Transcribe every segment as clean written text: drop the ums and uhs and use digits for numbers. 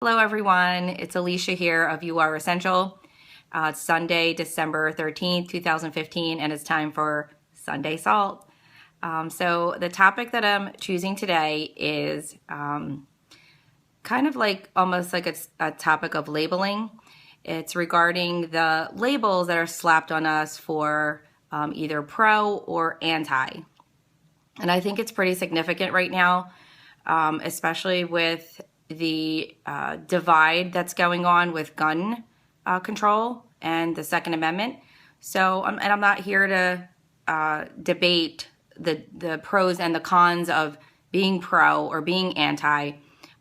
Hello everyone, it's Alicia here of You Are Essential. It's Sunday, December 13th, 2015, and it's time for Sunday Salt. So the topic that I'm choosing today is kind of like almost like it's a topic of labeling. It's regarding the labels that are slapped on us for either pro or anti. And I think it's pretty significant right now, especially with the divide that's going on with gun control and the Second Amendment. So, and I'm not here to debate the pros and the cons of being pro or being anti.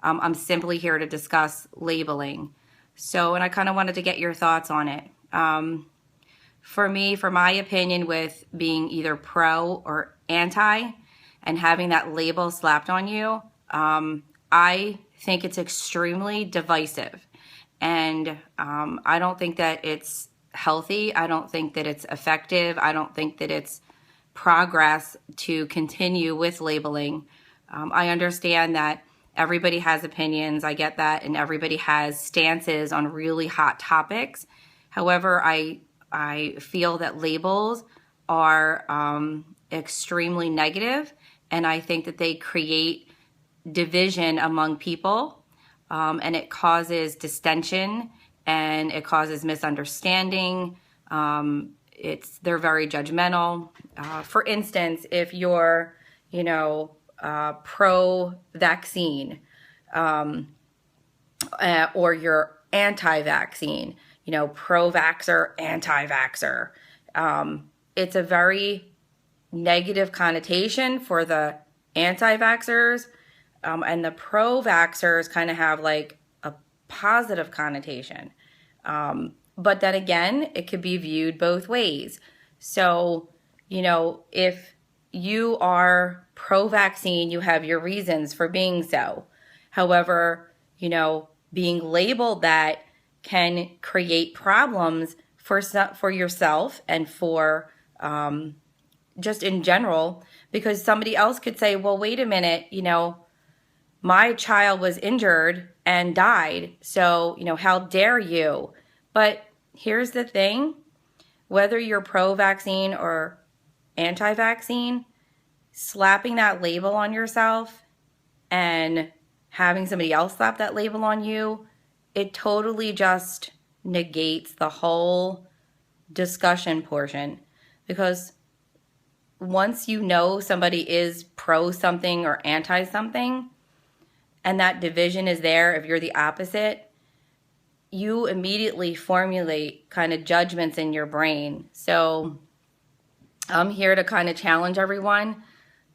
I'm simply here to discuss labeling. So, and I kind of wanted to get your thoughts on it. For me, for my opinion, with being either pro or anti and having that label slapped on you, I think it's extremely divisive. And I don't think that it's healthy. I don't think that it's effective. I don't think that it's progress to continue with labeling. I understand that everybody has opinions. I get that. And everybody has stances on really hot topics. However, I feel that labels are extremely negative, and I think that they create division among people, and it causes distension and it causes misunderstanding. They're very judgmental. For instance, if you're, pro-vaccine, or you're anti-vaccine, pro-vaxxer, anti-vaxxer, it's a very negative connotation for the anti-vaxxers. And the pro-vaxxers kind of have like a positive connotation. But then again, it could be viewed both ways. So, if you are pro-vaccine, you have your reasons for being so. However, being labeled that can create problems for yourself and for just in general, because somebody else could say, well, wait a minute, my child was injured and died, so, how dare you? But here's the thing, whether you're pro-vaccine or anti-vaccine, slapping that label on yourself and having somebody else slap that label on you, it totally just negates the whole discussion portion. Because once you know somebody is pro something or anti something, and that division is there, if you're the opposite, you immediately formulate kind of judgments in your brain. So I'm here to kind of challenge everyone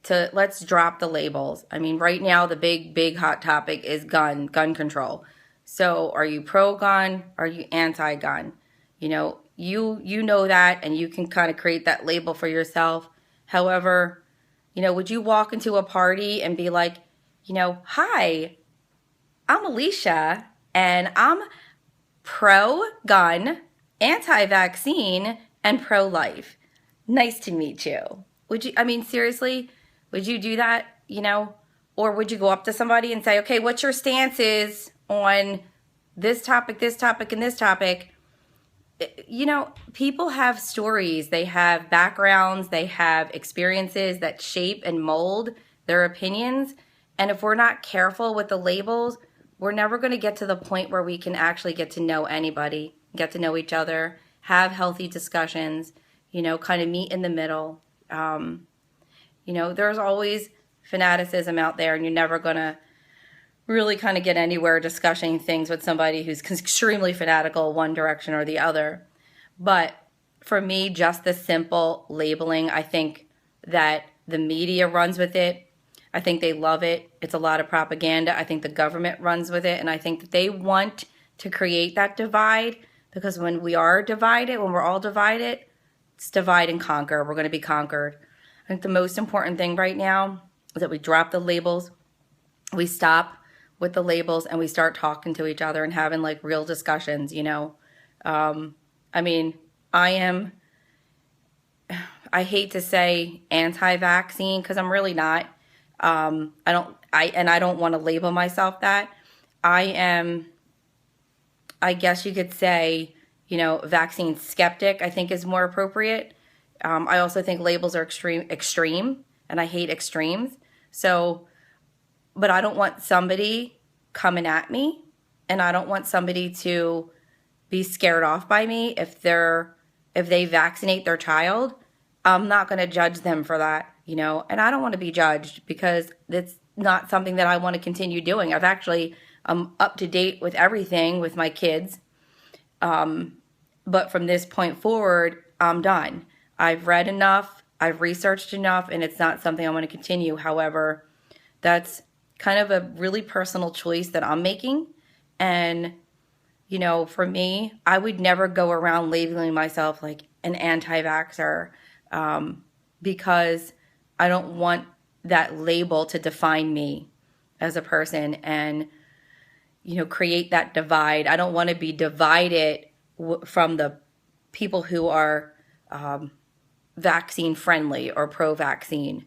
to let's drop the labels. I mean, right now the big hot topic is gun control. So are you pro-gun? Are you anti-gun? You know that, and you can kind of create that label for yourself. However, would you walk into a party and be like, hi, I'm Alicia, and I'm pro-gun, anti-vaccine, and pro-life. Nice to meet you. Seriously, would you do that, Or would you go up to somebody and say, okay, what's your stances on this topic, and this topic? People have stories, they have backgrounds, they have experiences that shape and mold their opinions. And if we're not careful with the labels, we're never going to get to the point where we can actually get to know anybody, get to know each other, have healthy discussions, kind of meet in the middle. There's always fanaticism out there, and you're never going to really kind of get anywhere discussing things with somebody who's extremely fanatical one direction or the other. But for me, just the simple labeling, I think that the media runs with it. I think they love it. It's a lot of propaganda. I think the government runs with it. And I think that they want to create that divide, because when we are divided, when we're all divided, it's divide and conquer. We're going to be conquered. I think the most important thing right now is that we drop the labels. We stop with the labels and we start talking to each other and having like real discussions, I hate to say anti-vaccine, because I'm really not. I don't want to label myself that. I am I guess you could say, vaccine skeptic, I think is more appropriate. I also think labels are extreme, and I hate extremes. So, but I don't want somebody coming at me, and I don't want somebody to be scared off by me if they vaccinate their child. I'm not going to judge them for that, and I don't want to be judged because it's not something that I want to continue doing. I'm up to date with everything with my kids. But from this point forward, I'm done. I've read enough, I've researched enough, and it's not something I want to continue. However, that's kind of a really personal choice that I'm making. And, for me, I would never go around labeling myself like an anti-vaxxer, because I don't want that label to define me as a person and, create that divide. I don't want to be divided from the people who are vaccine friendly or pro-vaccine.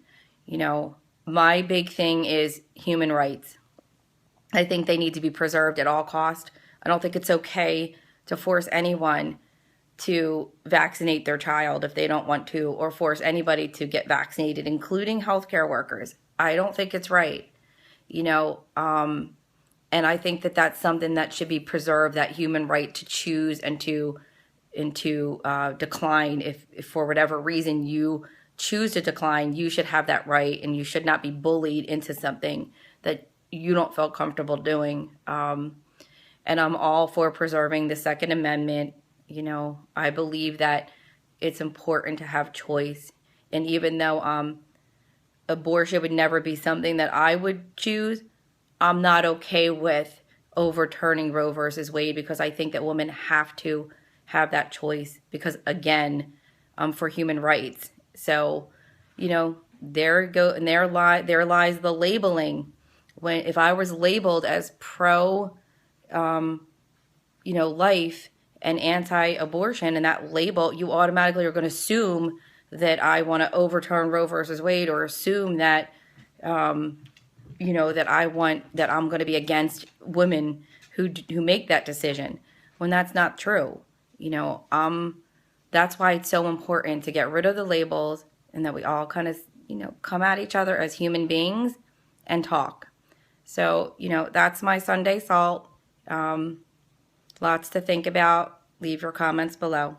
My big thing is human rights. I think they need to be preserved at all cost. I don't think it's okay to force anyone to vaccinate their child if they don't want to, or force anybody to get vaccinated, including healthcare workers. I don't think it's right, and I think that that's something that should be preserved, that human right to choose and to decline. If for whatever reason you choose to decline, you should have that right, and you should not be bullied into something that you don't feel comfortable doing. And I'm all for preserving the Second Amendment. I believe that it's important to have choice. And even though abortion would never be something that I would choose, I'm not okay with overturning Roe versus Wade, because I think that women have to have that choice because, again, for human rights. So, there lies the labeling. If I was labeled as pro, life and anti-abortion, and that label, you automatically are going to assume that I want to overturn Roe versus Wade, or assume that, that I'm going to be against women who make that decision, when that's not true. That's why it's so important to get rid of the labels, and that we all kind of, come at each other as human beings and talk. So, that's my Sunday salt. Lots to think about. Leave your comments below.